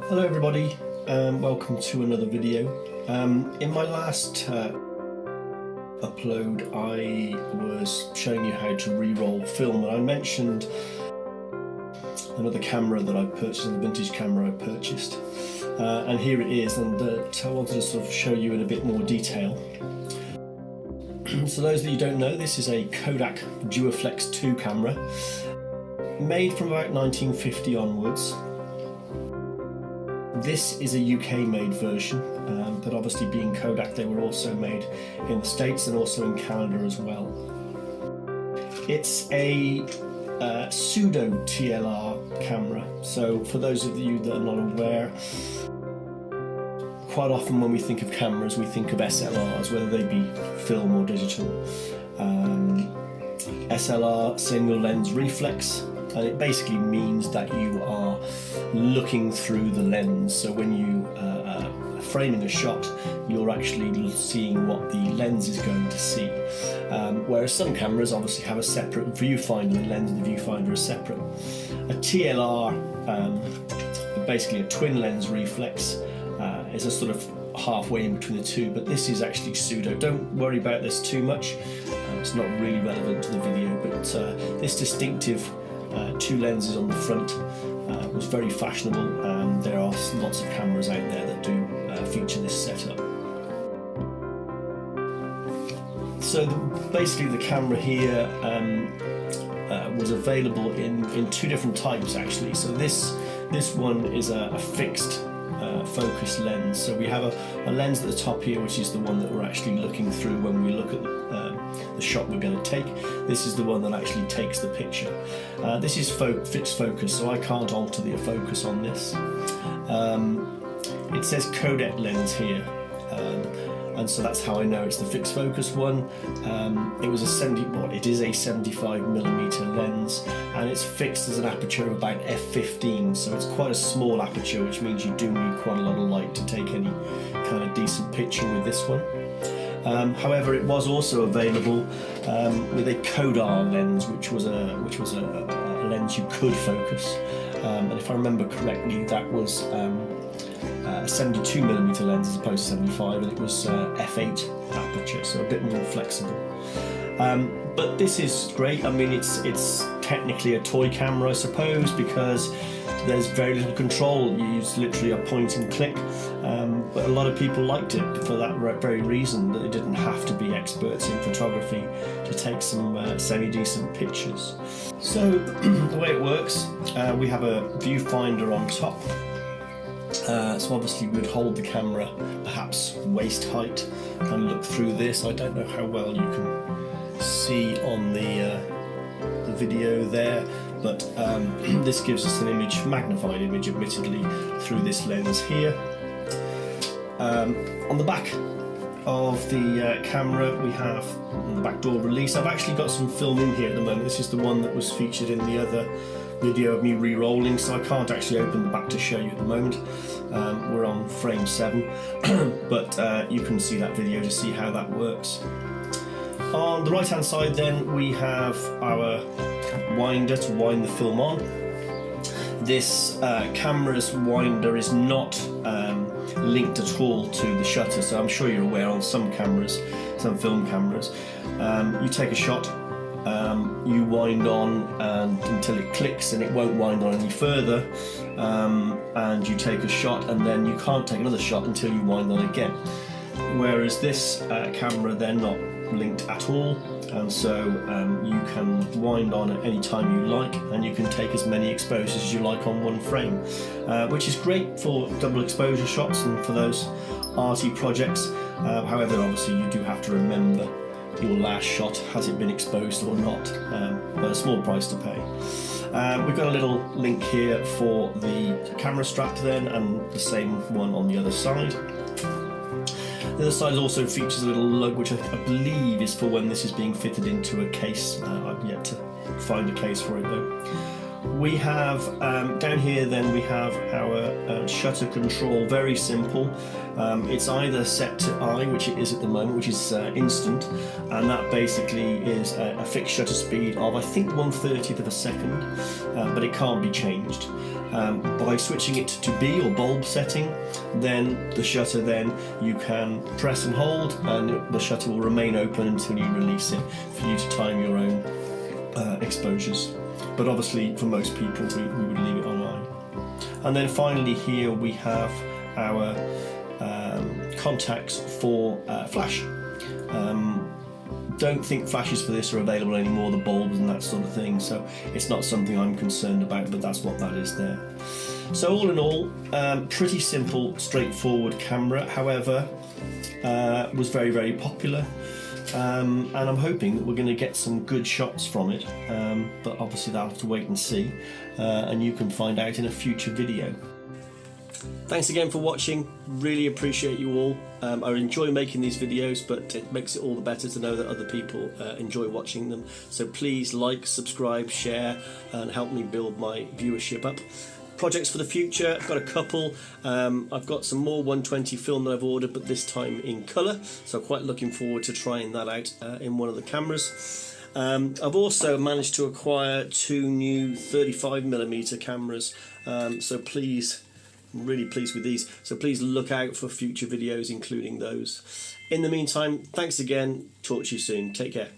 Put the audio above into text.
Hello everybody, welcome to another video. In my last upload I was showing you how to re-roll film, and I mentioned another camera that I purchased, a vintage camera I purchased, and here it is, and I wanted to sort of show you in a bit more detail. So those that you don't know, this is a Kodak Duaflex II camera, made from about 1950 onwards. This is a UK made version, but obviously being Kodak they were also made in the States and also in Canada as well. It's a pseudo TLR camera, so for those of you that are not aware, quite often when we think of cameras we think of SLRs, whether they be film or digital. SLR, single lens reflex, and it basically means that you are looking through the lens. So when you are framing a shot, you're actually seeing what the lens is going to see. Whereas some cameras obviously have a separate viewfinder, the lens and the viewfinder are separate. A TLR, basically a twin lens reflex, is a sort of halfway in between the two, but this is actually pseudo. Don't worry about this too much, it's not really relevant to the video, but this distinctive two lenses on the front was very fashionable, and there are lots of cameras out there that do feature this setup. So basically the camera here was available in two different types actually. So this one is a fixed focus lens. So we have a lens at the top here, which is the one that we're actually looking through when we look at the shot we're going to take. This is the one that actually takes the picture. This is fixed focus, so I can't alter the focus on this. It says Kodak lens here, and so that's how I know it's the fixed focus one. It is a 75mm lens, and it's fixed as an aperture of about f15, so it's quite a small aperture, which means you do need quite a lot of light to take any kind of decent picture with this one. However, it was also available with a Kodak lens, which was a lens you could focus, and if I remember correctly, that was a 72mm lens as opposed to 75, and it was f8 aperture, so a bit more flexible. But this is great. I mean, it's technically a toy camera, I suppose, because there's very little control. You use literally a point and click, but a lot of people liked it for that very reason, that they didn't have to be experts in photography to take some semi-decent pictures. So the way it works, we have a viewfinder on top. So obviously we'd hold the camera perhaps waist height and look through this. I don't know how well you can see on the video there, but this gives us an image, magnified image admittedly, through this lens here. On the back of the camera we have the back door release. I've actually got some film in here at the moment. This is the one that was featured in the other video of me re-rolling, so I can't actually open the back to show you at the moment. We're on frame 7, but you can see that video to see how that works. On the right hand side then we have our winder to wind the film on. This camera's winder is not linked at all to the shutter, so I'm sure you're aware on some cameras, some film cameras, you take a shot, you wind on until it clicks, and it won't wind on any further, and you take a shot and then you can't take another shot until you wind on again. Whereas this camera, they're not linked at all, and so you can wind on at any time you like, and you can take as many exposures as you like on one frame, which is great for double exposure shots and for those arty projects. However, obviously you do have to remember your last shot, has it been exposed or not, but a small price to pay. We've got a little link here for the camera strap then, and the same one on the other side. The other side also features a little lug, which I believe is for when this is being fitted into a case. I've yet to find a case for it though. We have, down here then we have our shutter control, very simple. It's either set to I, which it is at the moment, which is instant, and that basically is a fixed shutter speed of I think 1/30th of a second, but it can't be changed. By switching it to B or bulb setting, then the shutter, then you can press and hold and the shutter will remain open until you release it for you to time your own exposures. But obviously for most people we would leave it online. And then finally here we have our contacts for flash. Don't think flashes for this are available anymore, the bulbs and that sort of thing, so it's not something I'm concerned about, but that's what that is there. So all in all, pretty simple, straightforward camera, however, was very, very popular, and I'm hoping that we're going to get some good shots from it, but obviously they'll have to wait and see, and you can find out in a future video. Thanks again for watching, really appreciate you all. I enjoy making these videos, but it makes it all the better to know that other people enjoy watching them. So please like, subscribe, share and help me build my viewership up. Projects for the future, I've got a couple. I've got some more 120 film that I've ordered, but this time in colour, so I'm quite looking forward to trying that out in one of the cameras. I've also managed to acquire 2 new 35mm cameras, so please, I'm really pleased with these, so please look out for future videos including those. In the meantime, thanks again, talk to you soon, take care.